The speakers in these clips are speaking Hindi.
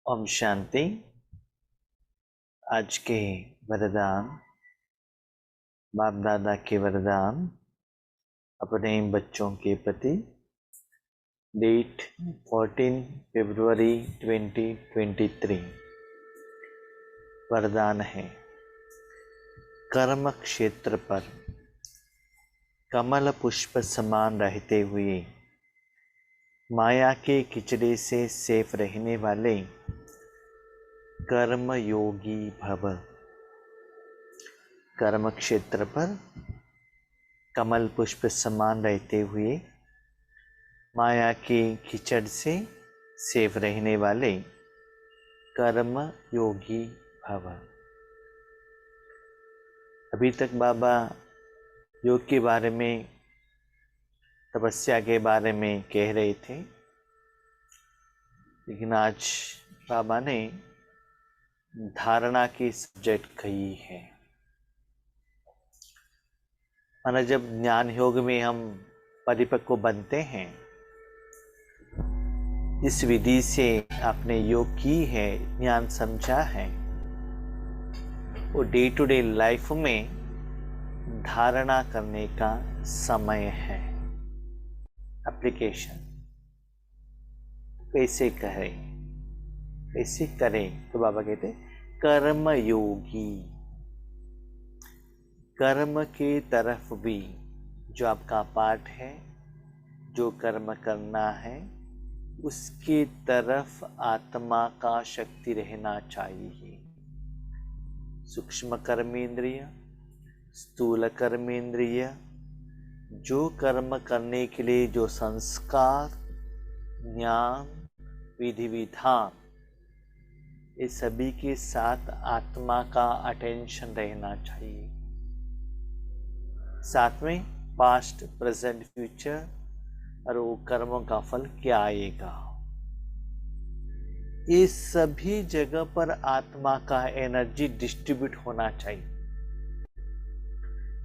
ओम शांति। आज के वरदान, बाप दादा के वरदान अपने बच्चों के प्रति। डेट 14 फरवरी 2023। वरदान है, कर्म क्षेत्र पर कमल पुष्प समान रहते हुए माया के किचड़े से सेफ रहने वाले कर्म योगी भव। कर्म क्षेत्र पर कमल पुष्प समान रहते हुए माया के कीचड़ से सेफ रहने वाले कर्म योगी भव। अभी तक बाबा योग के बारे में, तपस्या के बारे में कह रहे थे, लेकिन आज बाबा ने धारणा की सब्जेक्ट कही है। माना जब ज्ञान योग में हम परिपक्व बनते हैं, इस विधि से आपने योग की है, ज्ञान समझा है, वो डे टू डे लाइफ में धारणा करने का समय है। एप्लीकेशन कैसे करें, कैसे करें, तो बाबा कहते कर्म योगी। कर्म के तरफ भी जो आपका पाठ है, जो कर्म करना है, उसके तरफ आत्मा का शक्ति रहना चाहिए। सूक्ष्म कर्मेंद्रिय, स्थूल कर्मेंद्रिय, जो कर्म करने के लिए जो संस्कार, ज्ञान, विधि विधान, ये सभी के साथ आत्मा का अटेंशन रहना चाहिए। साथ में पास्ट, प्रेजेंट, फ्यूचर और वो कर्मों का फल क्या आएगा, ये सभी जगह पर आत्मा का एनर्जी डिस्ट्रीब्यूट होना चाहिए।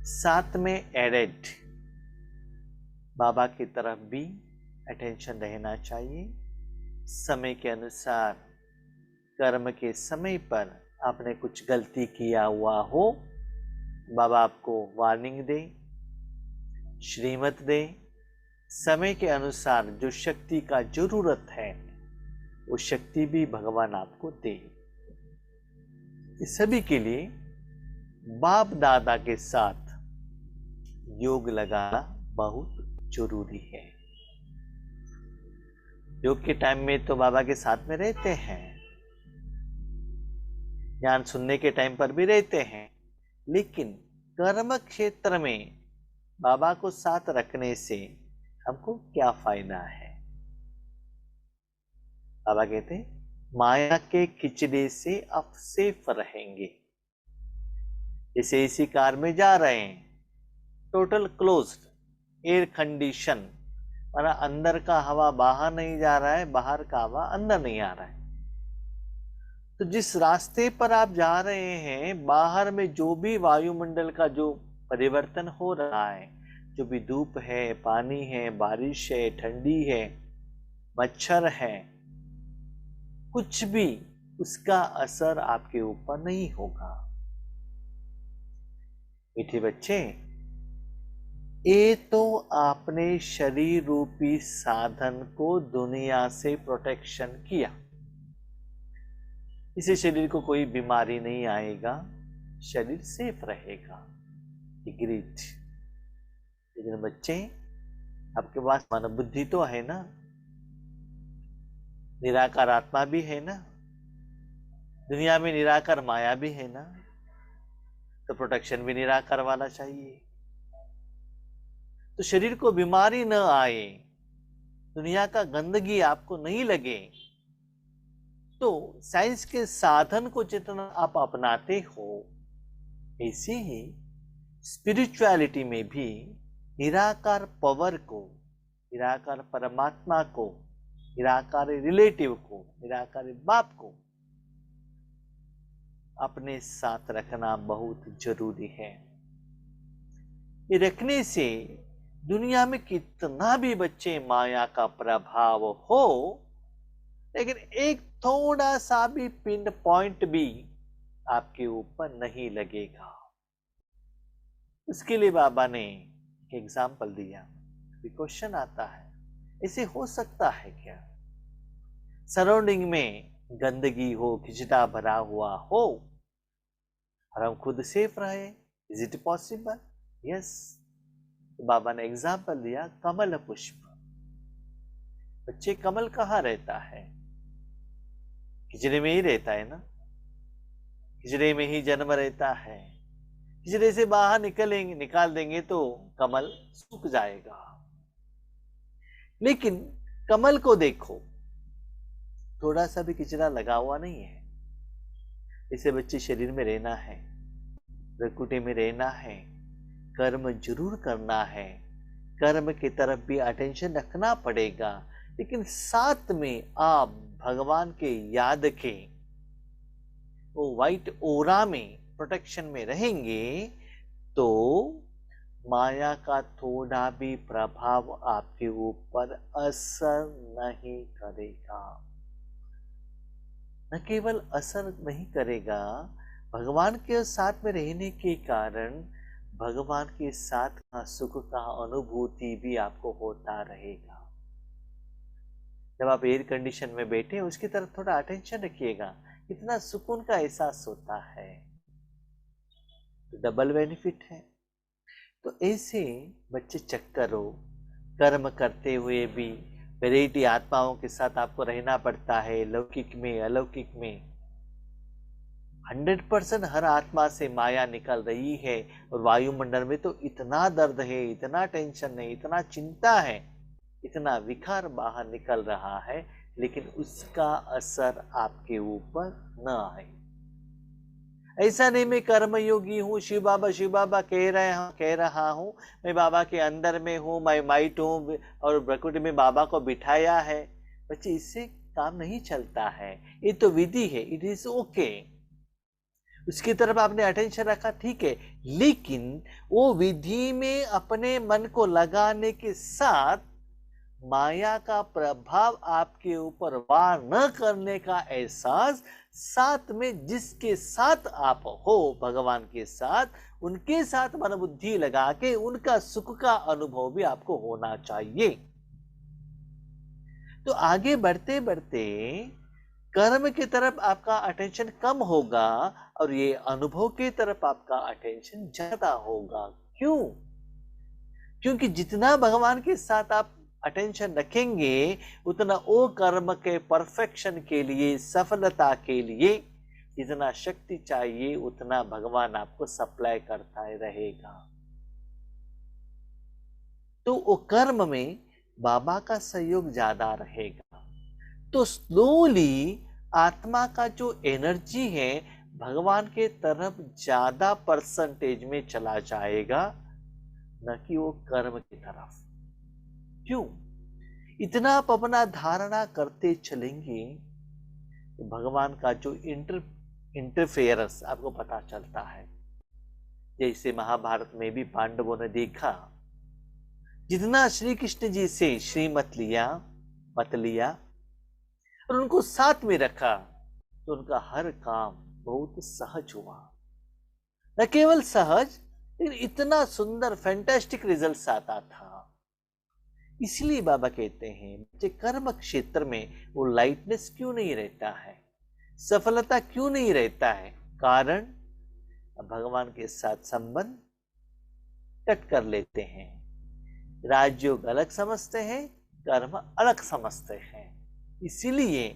साथ में एडेड बाबा की तरफ भी अटेंशन रहना चाहिए। समय के अनुसार, कर्म के समय पर आपने कुछ गलती किया हुआ हो, बाबा आपको वार्निंग दे, श्रीमत दे। समय के अनुसार जो शक्ति का जरूरत है, वो शक्ति भी भगवान आपको दे। इस सभी के लिए बाप दादा के साथ योग लगाना बहुत जरूरी है। योग के टाइम में तो बाबा के साथ में रहते हैं, ज्ञान सुनने के टाइम पर भी रहते हैं, लेकिन कर्म क्षेत्र में बाबा को साथ रखने से हमको क्या फायदा है। बाबा कहते माया के किचड़े से आप सेफ रहेंगे। जैसे इसी कार में जा रहे हैं, टोटल क्लोज्ड, एयर कंडीशन, माना अंदर का हवा बाहर नहीं जा रहा है, बाहर का हवा अंदर नहीं आ रहा है। तो जिस रास्ते पर आप जा रहे हैं, बाहर में जो भी वायुमंडल का जो परिवर्तन हो रहा है, जो भी धूप है, पानी है, बारिश है, ठंडी है, मच्छर है, कुछ भी उसका असर आपके ऊपर नहीं होगा। मीठे बच्चे, ये तो आपने शरीर रूपी साधन को दुनिया से प्रोटेक्शन किया। इसे शरीर को कोई बीमारी नहीं आएगा, शरीर सेफ रहेगा। ग्रेट। लेकिन बच्चे, आपके पास मानव बुद्धि तो है ना, निराकार आत्मा भी है ना, दुनिया में निराकार माया भी है ना, तो प्रोटेक्शन भी निराकार वाला चाहिए। तो शरीर को बीमारी न आए, दुनिया का गंदगी आपको नहीं लगे, तो साइंस के साधन को जितना आप अपनाते हो, ऐसे ही स्पिरिचुअलिटी में भी निराकार पावर को, निराकार परमात्मा को, निराकार रिलेटिव को, निराकार बाप को अपने साथ रखना बहुत जरूरी है। ये रखने से दुनिया में कितना भी बच्चे माया का प्रभाव हो, लेकिन एक थोड़ा सा भी पिन पॉइंट भी आपके ऊपर नहीं लगेगा। उसके लिए बाबा ने एक एग्जाम्पल दिया। क्वेश्चन आता है, ऐसे हो सकता है क्या सराउंडिंग में गंदगी हो, कचरा भरा हुआ हो और हम खुद सेफ रहे? Is it possible? यस। बाबा ने एग्जाम्पल दिया, कमल पुष्प। बच्चे, कमल कहाँ रहता है? किचड़े में ही रहता है ना, किचड़े में ही जन्म रहता है। किचड़े से बाहर निकाल देंगे तो कमल सूख जाएगा। लेकिन कमल को देखो, थोड़ा सा भी किचड़ा लगा हुआ नहीं है। इसे बच्चे शरीर में रहना है, प्रकृति में रहना है, कर्म जरूर करना है, कर्म की तरफ भी अटेंशन रखना पड़ेगा, लेकिन साथ में आप भगवान के याद के वो व्हाइट ओरा में प्रोटेक्शन में रहेंगे तो माया का थोड़ा भी प्रभाव आपके ऊपर असर नहीं करेगा। न केवल असर नहीं करेगा, भगवान के साथ में रहने के कारण भगवान के साथ का सुख का अनुभूति भी आपको होता रहेगा। जब आप एयर कंडीशन में बैठे उसकी तरफ थोड़ा अटेंशन रखिएगा, कितना सुकून का एहसास होता है, तो डबल बेनिफिट है। तो ऐसे बच्चे चेक करो, कर्म करते हुए भी वैरायटी आत्माओं के साथ आपको रहना पड़ता है, लौकिक में अलौकिक में। 100% हर आत्मा से माया निकल रही है, और वायुमंडल में तो इतना दर्द है, इतना टेंशन है, इतना चिंता है, इतना विकार बाहर निकल रहा है, लेकिन उसका असर आपके ऊपर न आए। ऐसा नहीं मैं कर्मयोगी हूँ, शिव बाबा कह रहा हूँ, मैं बाबा के अंदर में हूँ, मैं माइट हूँ और प्रकृति में बाबा को बिठाया है। बच्चे, इससे काम नहीं चलता है। ये तो विधि है, इट इज ओके, उसकी तरफ आपने अटेंशन रखा, ठीक है, लेकिन वो विधि में अपने मन को लगाने के साथ माया का प्रभाव आपके ऊपर वार न करने का एहसास, साथ में जिसके साथ आप हो भगवान के साथ, उनके साथ मन बुद्धि लगा के उनका सुख का अनुभव भी आपको होना चाहिए। तो आगे बढ़ते बढ़ते कर्म की तरफ आपका अटेंशन कम होगा और ये अनुभव की तरफ आपका अटेंशन ज्यादा होगा। क्यों? क्योंकि जितना भगवान के साथ आप अटेंशन रखेंगे, उतना वो कर्म के परफेक्शन के लिए, सफलता के लिए जितना शक्ति चाहिए उतना भगवान आपको सप्लाई करता रहेगा। तो वो कर्म में बाबा का सहयोग ज्यादा रहेगा, तो स्लोली आत्मा का जो एनर्जी है भगवान के तरफ ज्यादा परसेंटेज में चला जाएगा, न कि वो कर्म की तरफ। क्यों? इतना आप अपना धारणा करते चलेंगे तो भगवान का जो इंटरफेरेंस आपको पता चलता है। जैसे महाभारत में भी पांडवों ने देखा, जितना श्री कृष्ण जी से श्रीमत मत लिया और उनको साथ में रखा, तो उनका हर काम बहुत सहज हुआ। न केवल सहज, लेकिन इतना सुंदर फैंटास्टिक रिजल्ट्स आता था। इसलिए बाबा कहते हैं, बच्चे कर्म क्षेत्र में वो लाइटनेस क्यों नहीं रहता है, सफलता क्यों नहीं रहता है? कारण भगवान के साथ संबंध कट कर लेते हैं, राजयोग अलग समझते हैं, कर्म अलग समझते हैं। इसीलिए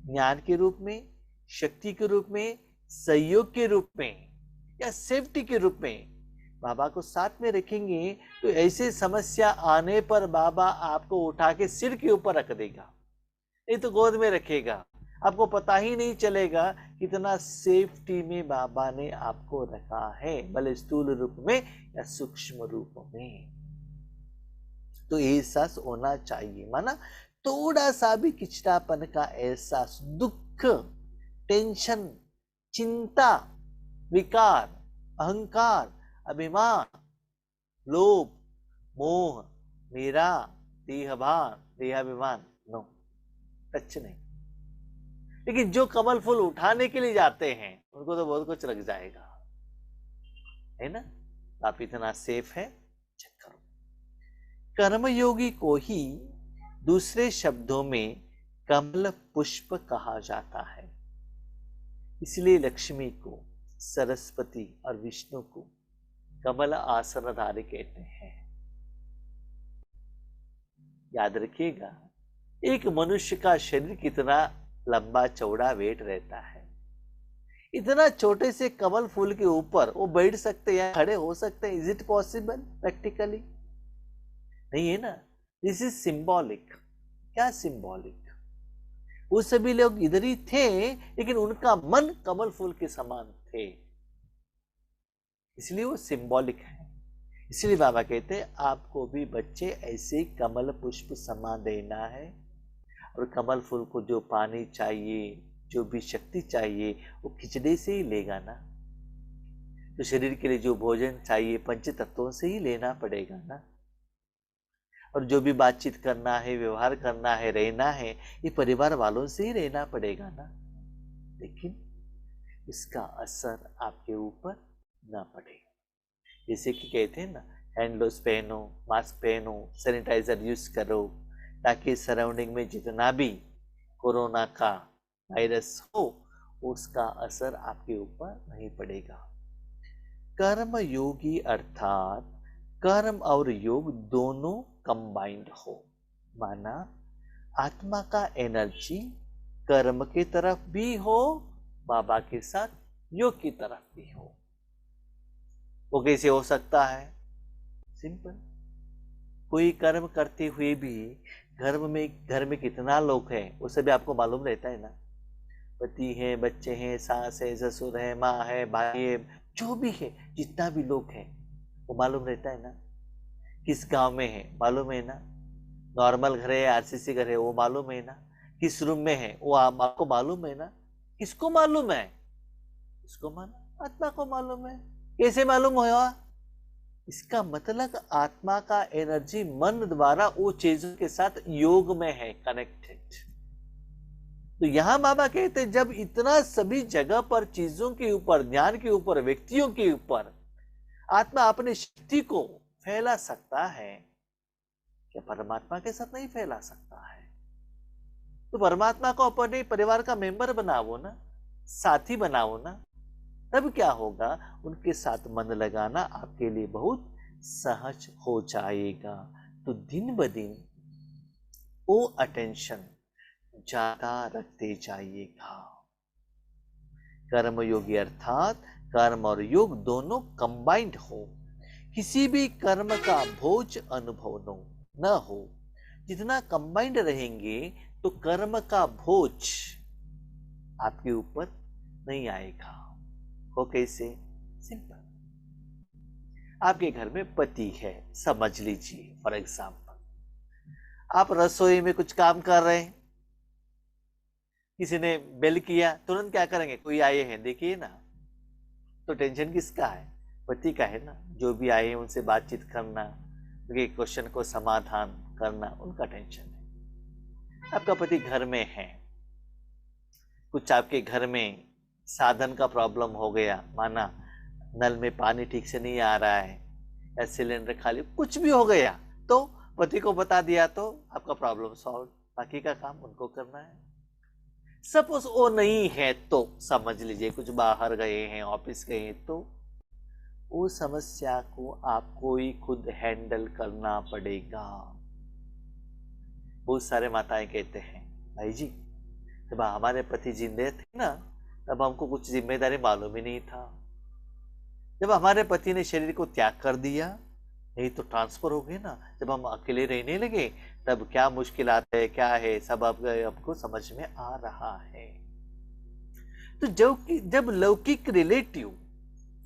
ज्ञान के रूप में, शक्ति के रूप में, सहयोग के रूप में या सेफ्टी के रूप में बाबा को साथ में रखेंगे तो ऐसे समस्या आने पर बाबा आपको उठा के सिर के ऊपर रख देगा, नहीं तो गोद में रखेगा। आपको पता ही नहीं चलेगा कितना सेफ्टी में बाबा ने आपको रखा है, भले स्थूल रूप में या सूक्ष्म रूप में। तो एहसास होना चाहिए, माना थोड़ा सा भी किचड़ापन का एहसास, दुख, टेंशन, चिंता, विकार, अहंकार, अभिमान, लोभ, मोह, मेरा, देहभान, देहाभिमान, नो, टच नहीं। लेकिन जो कमल फूल उठाने के लिए जाते हैं उनको तो बहुत कुछ लग जाएगा, है ना। आप इतना सेफ है, चेक करो। कर्मयोगी को ही दूसरे शब्दों में कमल पुष्प कहा जाता है। इसलिए लक्ष्मी को, सरस्वती और विष्णु को कमल आसनधारी कहते हैं। याद रखिएगा, एक मनुष्य का शरीर कितना लंबा चौड़ा वेट रहता है, इतना छोटे से कमल फूल के ऊपर वो बैठ सकते हैं, खड़े हो सकते हैं? Is it possible practically? नहीं है ना। This is symbolic. क्या सिंबॉलिक? वो सभी लोग इधर ही थे, लेकिन उनका मन कमल फूल के समान थे, इसलिए वो सिंबॉलिक है। इसलिए बाबा कहते हैं आपको भी बच्चे ऐसे कमल पुष्प समा देना है, और कमल फूल को जो पानी चाहिए, जो भी शक्ति चाहिए, वो खिचड़ी से ही लेगा ना। तो शरीर के लिए जो भोजन चाहिए पंच तत्वों से ही लेना पड़ेगा ना। और जो भी बातचीत करना है, व्यवहार करना है, रहना है, ये परिवार वालों से ही रहना पड़ेगा ना। लेकिन इसका असर आपके ऊपर ना पड़े। जैसे कि कहते हैं ना, हैंड ग्लोव्स पहनो, मास्क पहनो, सैनिटाइजर यूज करो, ताकि सराउंडिंग में जितना भी कोरोना का वायरस हो उसका असर आपके ऊपर नहीं पड़ेगा। कर्म योगी अर्थात कर्म और योग दोनों कंबाइंड हो, माना आत्मा का एनर्जी कर्म की तरफ भी हो, बाबा के साथ योग की तरफ भी हो। वो कैसे हो सकता है? सिंपल। कोई कर्म करते हुए भी घर में कितना लोग हैं वो सभी आपको मालूम रहता है ना। पति है, बच्चे हैं, सास है, ससुर है, माँ है, भाई है, जो भी है, जितना भी लोग हैं वो मालूम रहता है ना। किस गांव में है मालूम है ना, नॉर्मल घर है, आरसीसी घर है, वो मालूम है ना। किस रूम में है वो आपको मालूम है ना। किसको मालूम है? इसको मालूम, आत्मा को मालूम है। कैसे मालूम हुआ? इसका मतलब आत्मा का एनर्जी मन द्वारा वो चीजों के साथ योग में है, कनेक्टेड। तो यहां बाबा कहते हैं जब इतना सभी जगह पर चीजों के ऊपर, ज्ञान के ऊपर, व्यक्तियों के ऊपर आत्मा अपनी शक्ति को फैला सकता है, क्या परमात्मा के साथ नहीं फैला सकता है? तो परमात्मा को अपने परिवार का मेंबर बनाओ ना, साथी बनाओ ना। तब क्या होगा, उनके साथ मन लगाना आपके लिए बहुत सहज हो जाएगा। तो दिन ब दिन वो अटेंशन ज्यादा रखते जाइएगा। कर्म योगी अर्थात कर्म और योग दोनों कंबाइंड हो, किसी भी कर्म का बोझ अनुभव न हो। जितना कंबाइंड रहेंगे तो कर्म का बोझ आपके ऊपर नहीं आएगा। हो कैसे? सिंपल। आपके घर में पति है, समझ लीजिए फॉर एग्जाम्पल आप रसोई में कुछ काम कर रहे हैं, किसी ने बेल किया, तुरंत क्या करेंगे? कोई आए हैं देखिए ना। तो टेंशन किसका है? पति का है ना। जो भी आए हैं उनसे बातचीत करना, उनके क्वेश्चन को समाधान करना, उनका टेंशन है। आपका पति घर में है, कुछ आपके घर में साधन का प्रॉब्लम हो गया, माना नल में पानी ठीक से नहीं आ रहा है या सिलेंडर खाली, कुछ भी हो गया, तो पति को बता दिया तो आपका प्रॉब्लम सॉल्व। बाकी का काम उनको करना है। सपोज वो नहीं है तो समझ लीजिए कुछ बाहर गए हैं, ऑफिस गए हैं, तो वो समस्या को आपको ही खुद हैंडल करना पड़ेगा। बहुत सारे माताएं कहते हैं, भाई जी जब हमारे पति जिंदे थे ना तब हमको कुछ जिम्मेदारी मालूम ही नहीं था। जब हमारे पति ने शरीर को त्याग कर दिया, नहीं तो ट्रांसफर हो गए ना, जब हम अकेले रहने लगे तब क्या मुश्किल आते है, क्या है, सब आपको समझ में आ रहा है। तो जब लौकिक रिलेटिव,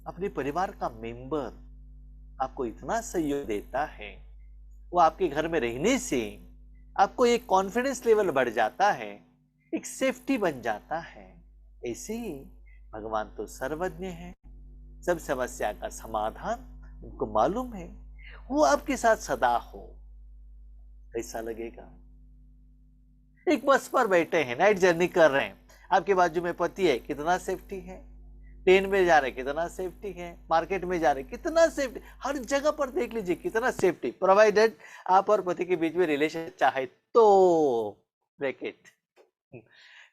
अपने परिवार का मेंबर आपको इतना सहयोग देता है, वो आपके घर में रहने से आपको एक कॉन्फिडेंस लेवल बढ़ जाता है, एक सेफ्टी बन जाता है। ऐसे ही भगवान तो सर्वज्ञ है, सब समस्या का समाधान उनको मालूम है, वो आपके साथ सदा हो। कैसा लगेगा? एक बस पर बैठे हैं, नाइट जर्नी कर रहे हैं, आपके बाजू में पति है, कितना सेफ्टी है, ट्रेन में जा रहे कितना सेफ्टी है, मार्केट में जा रहे कितना सेफ्टी, हर जगह पर देख लीजिए कितना सेफ्टी, प्रोवाइडेड आप और पति के बीच में रिलेशन चाहे तो। ब्रैकेट,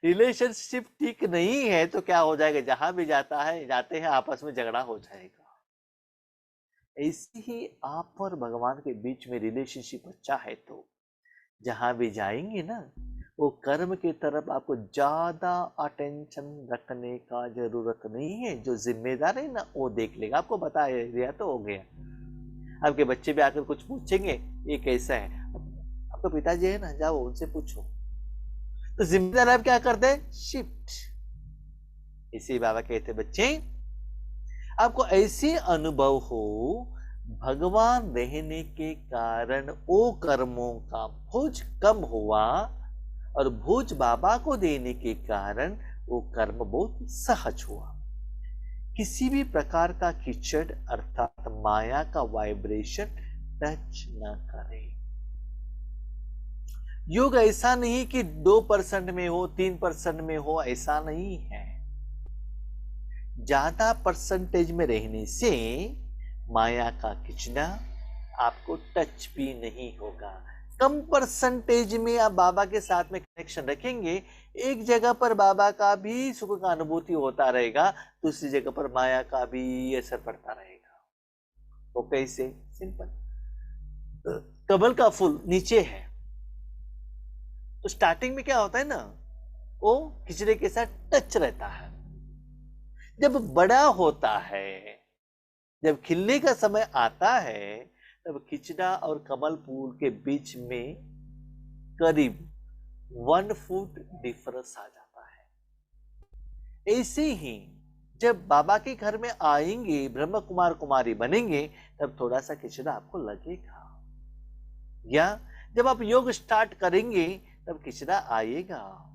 रिलेशनशिप ठीक नहीं है तो क्या हो जाएगा, जहां भी जाते हैं आपस में झगड़ा हो जाएगा। ऐसे ही आप और भगवान के बीच में रिलेशनशिप अच्छा है तो जहां भी जाएंगे ना, वो कर्म की तरफ आपको ज्यादा अटेंशन रखने का जरूरत नहीं है। जो जिम्मेदार है ना वो देख लेगा, आपको बता दिया तो हो गया। आपके बच्चे भी आकर कुछ पूछेंगे ये कैसा है, आपका पिताजी है ना, जाओ उनसे पूछो। तो जिम्मेदार आप क्या करते हैं, शिफ्ट। इसी बाबा कहते बच्चे आपको ऐसे अनुभव हो भगवान रहने के कारण वो कर्मों का बोझ कम हुआ और बोझ बाबा को देने के कारण वो कर्म बहुत सहज हुआ। किसी भी प्रकार का कीचड़ अर्थात माया का वाइब्रेशन टच न करे। योग ऐसा नहीं कि 2% में हो 3% में हो, ऐसा नहीं है। ज्यादा परसेंटेज में रहने से माया का खिंचना आपको टच भी नहीं होगा। कम परसेंटेज में आप बाबा के साथ में कनेक्शन रखेंगे, एक जगह पर बाबा का भी सुख का अनुभूति होता रहेगा, दूसरी जगह पर माया का भी असर पड़ता रहेगा। तो कैसे, सिंपल, कमल का फूल नीचे है तो स्टार्टिंग में क्या होता है ना, वो खिचड़े के साथ टच रहता है। जब बड़ा होता है, जब खिलने का समय आता है, तब खिचड़ा और कमल फूल के बीच में करीब 1 फुट डिफरेंस आ जाता है। ऐसे ही जब बाबा के घर में आएंगे, ब्रह्म कुमार कुमारी बनेंगे, तब थोड़ा सा खिचड़ा आपको लगेगा। या जब आप योग स्टार्ट करेंगे तब खिचड़ा आएगा।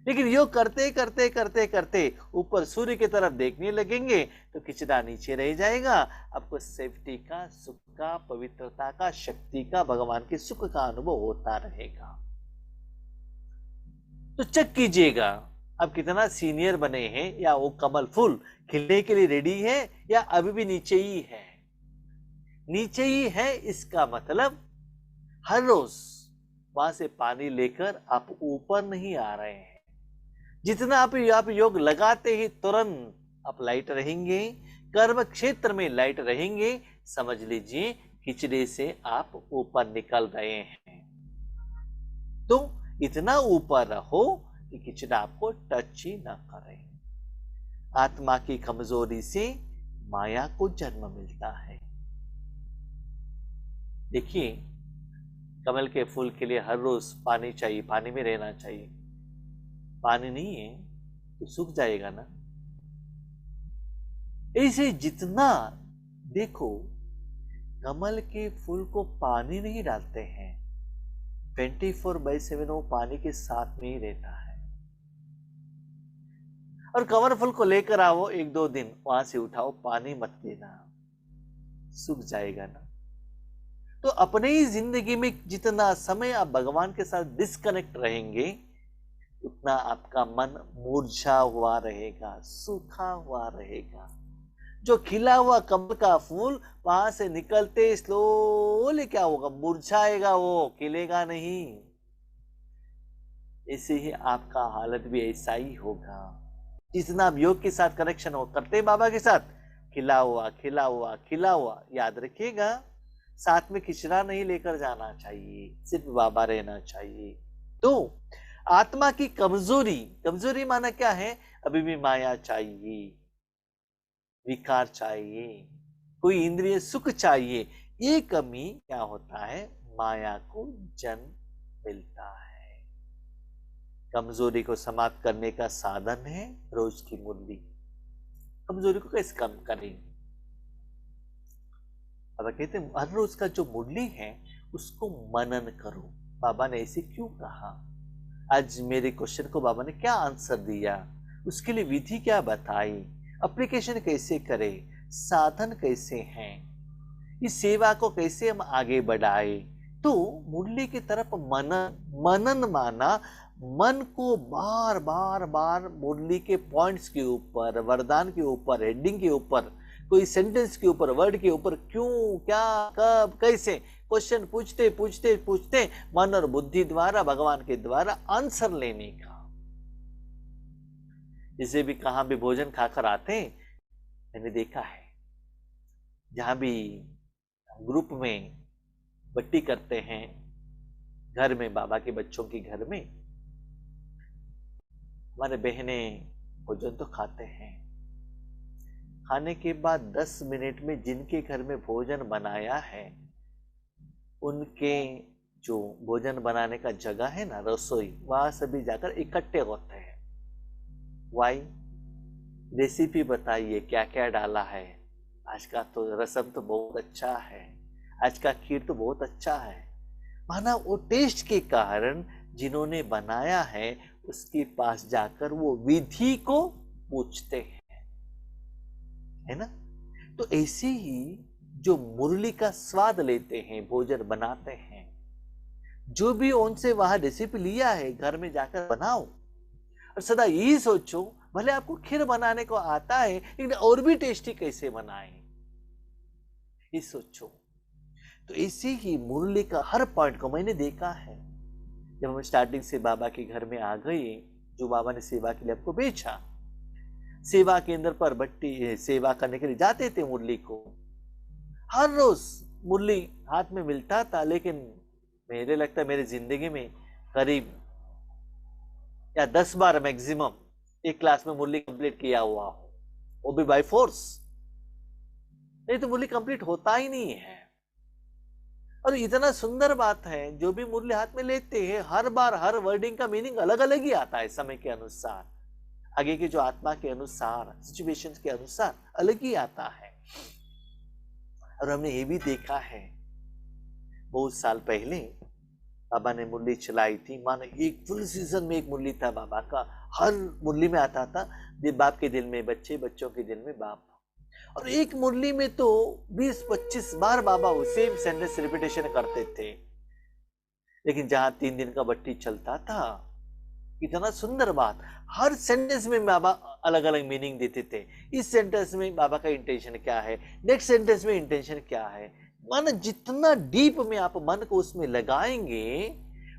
लेकिन योग करते करते करते करते ऊपर सूर्य की तरफ देखने लगेंगे तो खिचड़ा नीचे रह जाएगा। आपको सेफ्टी का, सुख का, पवित्रता का, शक्ति का, भगवान के सुख का अनुभव होता रहेगा। तो चेक कीजिएगा आप कितना सीनियर बने हैं, या वो कमल फूल खिलने के लिए रेडी है या अभी भी नीचे ही है। नीचे ही है इसका मतलब हर रोज वहां से पानी लेकर आप ऊपर नहीं आ रहे हैं। जितना आप योग लगाते ही तुरंत आप लाइट रहेंगे, कर्म क्षेत्र में लाइट रहेंगे, समझ लीजिए खिचड़े से आप ऊपर निकल रहे हैं। तो इतना ऊपर रहो कि खिचड़ा आपको टच ही ना करे। आत्मा की कमजोरी से माया को जन्म मिलता है। देखिए कमल के फूल के लिए हर रोज पानी चाहिए, पानी में रहना चाहिए। पानी नहीं है तो सूख जाएगा ना। ऐसे जितना देखो कमल के फूल को पानी नहीं डालते हैं, 24/7 वो पानी के साथ में ही रहता है। और कमल फूल को लेकर आओ 1-2 दिन, वहां से उठाओ, पानी मत देना, सूख जाएगा ना। तो अपने ही जिंदगी में जितना समय आप भगवान के साथ डिस्कनेक्ट रहेंगे, उतना आपका मन मुरझा हुआ रहेगा, सूखा हुआ रहेगा। जो खिला हुआ कमल का फूल वहां से निकलते स्लोली क्या होगा, मुरझाएगा, वो खिलेगा नहीं। ऐसे ही आपका हालत भी ऐसा ही होगा। जितना आप योग के साथ कनेक्शन हो करते बाबा के साथ, खिला हुआ खिला हुआ खिला हुआ, याद रखिएगा साथ में खिचड़ा नहीं लेकर जाना चाहिए, सिर्फ बाबा रहना चाहिए। तो आत्मा की कमजोरी, कमजोरी माना क्या है, अभी भी माया चाहिए, विकार चाहिए, कोई इंद्रिय सुख चाहिए। ये कमी क्या होता है, माया को जन्म मिलता है। कमजोरी को समाप्त करने का साधन है रोज की मुरली। कमजोरी को कैसे कम करें, बाबा कहते हैं हर रोज का जो मुरली है उसको मनन करो। बाबा ने ऐसे क्यों कहा, आज मेरे क्वेश्चन को बाबा ने क्या आंसर दिया, उसके लिए विधि क्या बताई, एप्लीकेशन कैसे करें, साधन कैसे हैं, इस सेवा को कैसे हम आगे बढ़ाए। तो मुरली की तरफ मनन, मनन माना मन को बार बार बार मुरली के पॉइंट्स के ऊपर, वरदान के ऊपर, हेडिंग के ऊपर, कोई सेंटेंस के ऊपर, वर्ड के ऊपर क्यों, क्या, कब, कैसे क्वेश्चन पूछते पूछते पूछते मन और बुद्धि द्वारा, भगवान के द्वारा आंसर लेने का। जिसे भी कहां भी भोजन खाकर आते हैं, मैंने देखा है, जहां भी ग्रुप में बट्टी करते हैं, घर में, बाबा के बच्चों के घर में, हमारे बहनें भोजन तो खाते हैं, खाने के बाद 10 मिनट में जिनके घर में भोजन बनाया है, उनके जो भोजन बनाने का जगह है ना, रसोई, वहां सभी जाकर इकट्ठे होते हैं। वाई? रेसिपी बताइए, क्या क्या डाला है, आज का तो रसम तो बहुत अच्छा है, आज का खीर तो बहुत अच्छा है। माना वो टेस्ट के कारण जिन्होंने बनाया है उसके पास जाकर वो विधि को पूछते हैं, है ना। तो ऐसे ही जो मुरली का स्वाद लेते हैं, भोजन बनाते हैं, जो भी उनसे वहां रेसिपी लिया है, घर में जाकर बनाओ और सदा यही सोचो, भले आपको खीर बनाने को आता है लेकिन और भी टेस्टी कैसे बनाए, ये सोचो। तो ऐसे ही मुरली का हर पॉइंट को मैंने देखा है। जब हम स्टार्टिंग से बाबा के घर में आ गए, जो बाबा ने सेवा के लिए आपको भेजा, सेवा केंद्र पर बट्टी सेवा करने के लिए जाते थे, मुरली को हर रोज मुरली हाथ में मिलता था, लेकिन मेरे लगता है मेरी जिंदगी में करीब या 10 बार मैक्सिमम एक क्लास में मुरली कंप्लीट किया हुआ हो, वो भी बाय फोर्स, नहीं तो मुरली कंप्लीट होता ही नहीं है। और इतना सुंदर बात है, जो भी मुरली हाथ में लेते हैं, हर बार हर वर्डिंग का मीनिंग अलग अलग ही आता है, समय के अनुसार, आगे के जो आत्मा के अनुसार, सिचुएशंस के अनुसार अलग ही आता है। और हमने ये भी देखा है, बहुत साल पहले बाबा ने मुरली चलाई थी, मानो एक फुल सीजन में एक मुरली था बाबा का, हर मुरली में आता था, बाप के दिल में बच्चे, बच्चों के दिल में बाप। और एक मुरली में तो 20-25 बार बाबा सेम सेंटेंस रिपीटेशन करते थे। लेकिन जहां 3 दिन का बट्टी चलता था, इतना सुंदर बात, हर सेंटेंस में बाबा अलग अलग मीनिंग देते थे। इस सेंटेंस में बाबा का इंटेंशन क्या है, नेक्स्ट सेंटेंस में इंटेंशन क्या है। मानो जितना डीप में आप मन को उसमें लगाएंगे,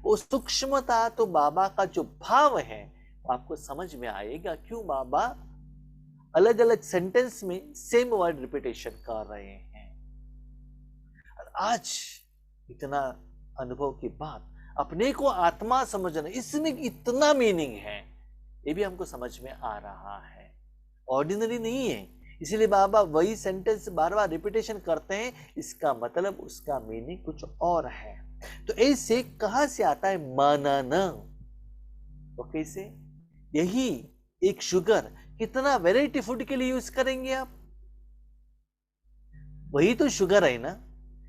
वो सूक्ष्मता, तो बाबा का जो भाव है आपको समझ में आएगा, क्यों बाबा अलग अलग सेंटेंस में सेम वर्ड रिपीटेशन कर रहे हैं। और आज इतना अनुभव के बाद अपने को आत्मा समझना, इसमें इतना मीनिंग है, ये भी हमको समझ में आ रहा है, ऑर्डिनरी नहीं है। इसलिए बाबा वही सेंटेंस बार बार रिपीटेशन करते हैं, इसका मतलब उसका मीनिंग कुछ और है। तो ऐसे कहां से आता है मनन, तो कैसे, यही एक शुगर कितना वैरायटी फूड के लिए यूज करेंगे आप, वही तो शुगर है ना,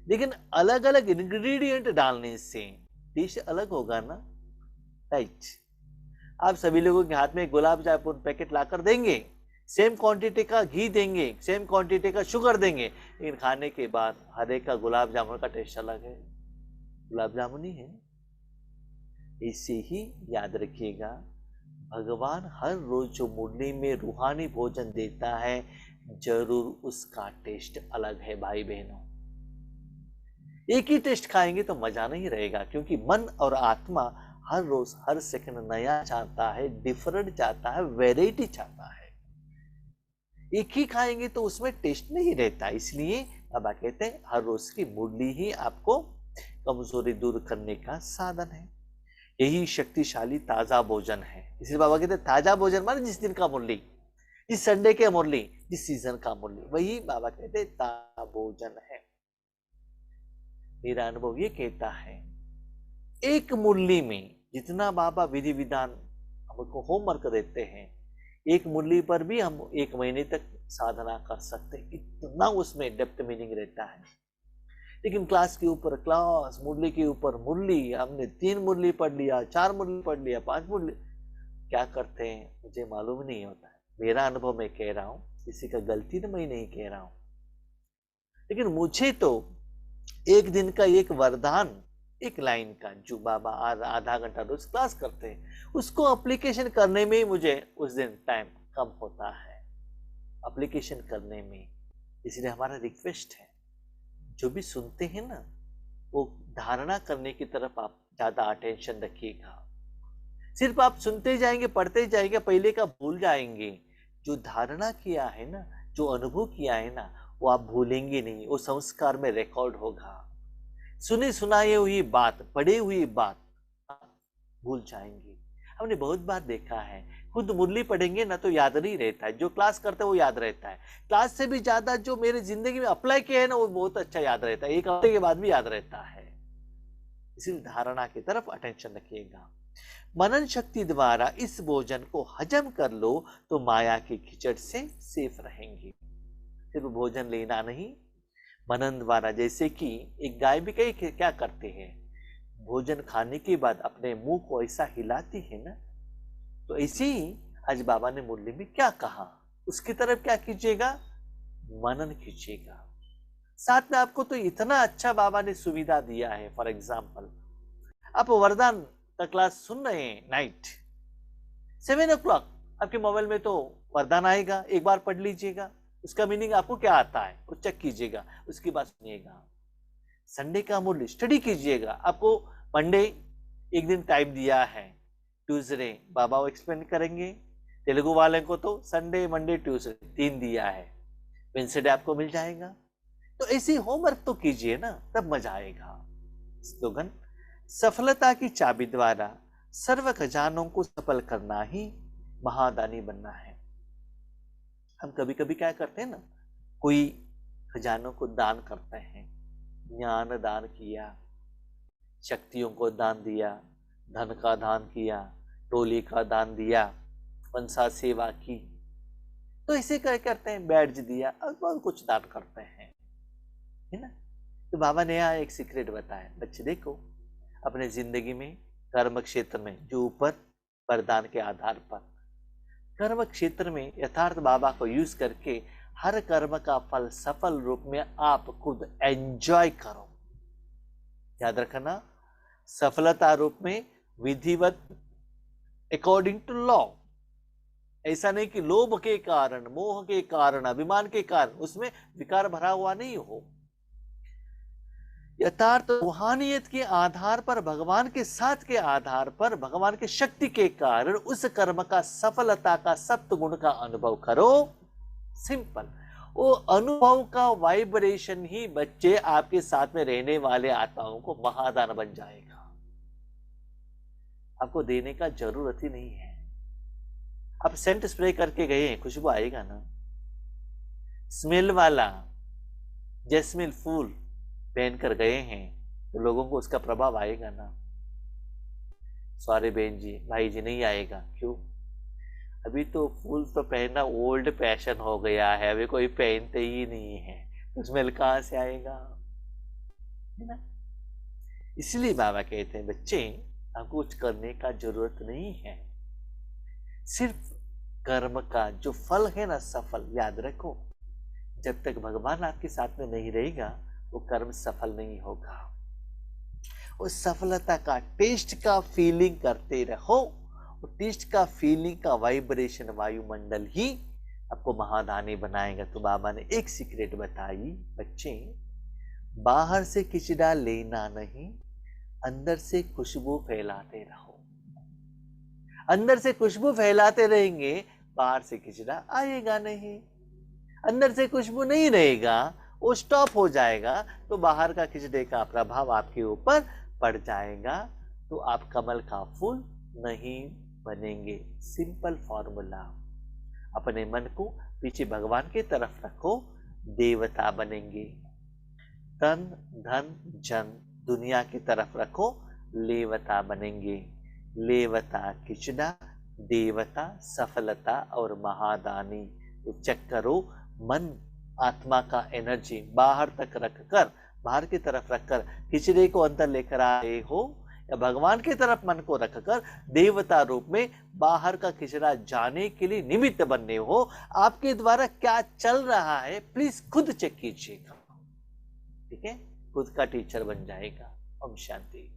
लेकिन अलग अलग इंग्रेडिएंट डालने से टेस्ट अलग होगा ना, राइट। आप सभी लोगों के हाथ में गुलाब जामुन पैकेट लाकर देंगे, सेम क्वांटिटी का घी देंगे, सेम क्वांटिटी का शुगर देंगे, लेकिन खाने के बाद हर एक का गुलाब जामुन का टेस्ट अलग है, गुलाब जामुन ही है। इसे ही याद रखिएगा, भगवान हर रोज जो मुरली में रूहानी भोजन देता है, जरूर उसका टेस्ट अलग है भाई बहनों। एक ही टेस्ट खाएंगे तो मजा नहीं रहेगा, क्योंकि मन और आत्मा हर रोज हर सेकंड नया चाहता है, डिफरेंट चाहता है, वेराइटी चाहता है। एक ही खाएंगे तो उसमें टेस्ट नहीं रहता। इसलिए बाबा कहते हैं हर रोज की मुरली ही आपको कमजोरी दूर करने का साधन है, यही शक्तिशाली ताजा भोजन है। इसलिए बाबा कहते हैं ताजा भोजन माने जिस दिन का मुरली, जिस संडे के मुरली, जिस सीजन का मुरली, वही बाबा कहते हैं ताजा भोजन है। मेरा अनुभव ये कहता है, एक मुरली में जितना बाबा विधि विधान हमको होमवर्क देते हैं, एक मुरली पर भी हम 1 महीने तक साधना कर सकते हैं, इतना उसमें डेप्थ मीनिंग रहता है। लेकिन क्लास के ऊपर क्लास, मुरली के ऊपर मुरली, हमने 3 मुरली पढ़ लिया, 4 मुरली पढ़ लिया, 5 मुरली, क्या करते हैं मुझे मालूम नहीं होता है। मेरा अनुभव मैं कह रहा हूं, किसी का गलती तो मैं नहीं कह रहा हूं, लेकिन मुझे तो एक दिन का एक वरदान एक लाइन का जो बाबा आधा घंटा रोज क्लास करते हैं, उसको एप्लीकेशन करने में ही मुझे उस दिन टाइम कम होता है, एप्लीकेशन करने में। इसलिए हमारा रिक्वेस्ट है, जो भी सुनते हैं ना, वो धारणा करने की तरफ आप ज्यादा अटेंशन रखिएगा। सिर्फ आप सुनते जाएंगे, पढ़ते जाएंगे, पहले का भूल जाएंगे। जो धारणा किया है ना, जो अनुभव किया है ना, वो आप भूलेंगे नहीं, वो संस्कार में रिकॉर्ड होगा। सुनी सुनाई हुई बात, पढ़ी हुई बात आप भूल जाएंगे। हमने बहुत बार देखा है, खुद मुरली पढ़ेंगे ना तो याद नहीं रहता है, जो क्लास करते हैं वो याद रहता है। क्लास से भी ज्यादा जो मेरे जिंदगी में अप्लाई किया है ना, वो बहुत अच्छा याद रहता है, एक हफ्ते के बाद भी याद रहता है। इसलिए धारणा की तरफ अटेंशन रखिएगा। मनन शक्ति द्वारा इस भोजन को हजम कर लो तो माया की कीचड़ से सेफ रहेंगे। सिर्फ भोजन लेना नहीं, मनन द्वारा, जैसे कि एक गाय भी कई क्या करते हैं, भोजन खाने के बाद अपने मुंह को ऐसा हिलाती है ना, तो ऐसे ही आज बाबा ने मुरली में क्या कहा, उसकी तरफ क्या कीजिएगा, मनन कीजिएगा। साथ में आपको तो इतना अच्छा बाबा ने सुविधा दिया है। फॉर एग्जाम्पल, आप वरदान का क्लास सुन रहे हैं नाइट 7 o'clock, आपके मोबाइल में तो वरदान आएगा, एक बार पढ़ लीजिएगा, उसका मीनिंग आपको क्या आता है वो चेक कीजिएगा, उसकी बात सुनिएगा। संडे का मुरली स्टडी कीजिएगा, आपको मंडे एक दिन टाइम दिया है, ट्यूसडे बाबा वो एक्सप्लेन करेंगे, तेलुगु वाले को तो संडे मंडे ट्यूसडे 3 दिया है, वेडनेसडे आपको मिल जाएगा। तो ऐसी होमवर्क तो कीजिए ना, तब मजा आएगा। स्लोगन, सफलता की चाबी द्वारा सर्व खजानों को सफल करना ही महादानी बनना है। हम कभी कभी क्या करते हैं ना, कोई खजानों को दान करते हैं, ज्ञान दान किया, शक्तियों को दान दिया, धन का दान किया, टोली का दान दिया, मनसा सेवा की, तो ऐसे क्या करते हैं, बैड्ज दिया और बहुत कुछ दान करते हैं, है ना। तो बाबा ने यहाँ एक सीक्रेट बताया, बच्चे देखो अपने जिंदगी में कर्म क्षेत्र में, जो ऊपर वरदान के आधार पर कर्म क्षेत्र में यथार्थ बाबा को यूज करके हर कर्म का फल सफल रूप में आप खुद एंजॉय करो। याद रखना, सफलता रूप में विधिवत अकॉर्डिंग टू लॉ, ऐसा नहीं कि लोभ के कारण, मोह के कारण, अभिमान के कारण उसमें विकार भरा हुआ नहीं हो। यथार्थ रूहानियत के आधार पर, भगवान के साथ के आधार पर, भगवान की शक्ति के कारण उस कर्म का सफलता का सप्तगुण का अनुभव करो। सिंपल, वो अनुभव का वाइब्रेशन ही बच्चे आपके साथ में रहने वाले आत्माओं को महादान बन जाएगा। आपको देने का जरूरत ही नहीं है। आप सेंट स्प्रे करके गए हैं, खुशबू आएगा ना, स्मेल वाला जैस्मिन फूल पहनकर गए हैं तो लोगों को उसका प्रभाव आएगा ना। सॉरी बहन जी, भाई जी, नहीं आएगा। क्यों? अभी तो फूल तो पहनना ओल्ड फैशन हो गया है, अभी कोई पहनते ही नहीं है, तो स्मेल कहां से आएगा, है ना। इसलिए बाबा कहते हैं, बच्चे आपको कुछ करने का जरूरत नहीं है, सिर्फ कर्म का जो फल है ना सफल, याद रखो, जब तक भगवान आपके साथ में नहीं रहेगा वो कर्म सफल नहीं होगा। उस सफलता का टेस्ट का फीलिंग करते रहो, वो टेस्ट का फीलिंग का वाइब्रेशन वायुमंडल ही आपको महादानी बनाएगा। तो बाबा ने एक सीक्रेट बताई, बच्चे बाहर से खिचड़ा लेना नहीं, अंदर से खुशबू फैलाते रहो। अंदर से खुशबू फैलाते रहेंगे, बाहर से खिचड़ा आएगा नहीं। अंदर से खुशबू नहीं रहेगा, वो स्टॉप हो जाएगा, तो बाहर का खिचड़े का प्रभाव आपके ऊपर पड़ जाएगा, तो आप कमल का फूल नहीं बनेंगे। सिंपल फॉर्मूला, अपने मन को पीछे भगवान की तरफ रखो, देवता बनेंगे। तन धन जन दुनिया की तरफ रखो, लेवता बनेंगे। लेवता खिचड़ा, देवता सफलता और महादानी। तो चेक करो, मन आत्मा का एनर्जी बाहर तक रखकर, बाहर की तरफ रखकर खिचड़े को अंदर लेकर आए हो, या भगवान की तरफ मन को रखकर देवता रूप में बाहर का खिचड़ा जाने के लिए निमित्त बनने हो। आपके द्वारा क्या चल रहा है प्लीज खुद चेक कीजिएगा, ठीक है, खुद का टीचर बन जाएगा। ओम शांति।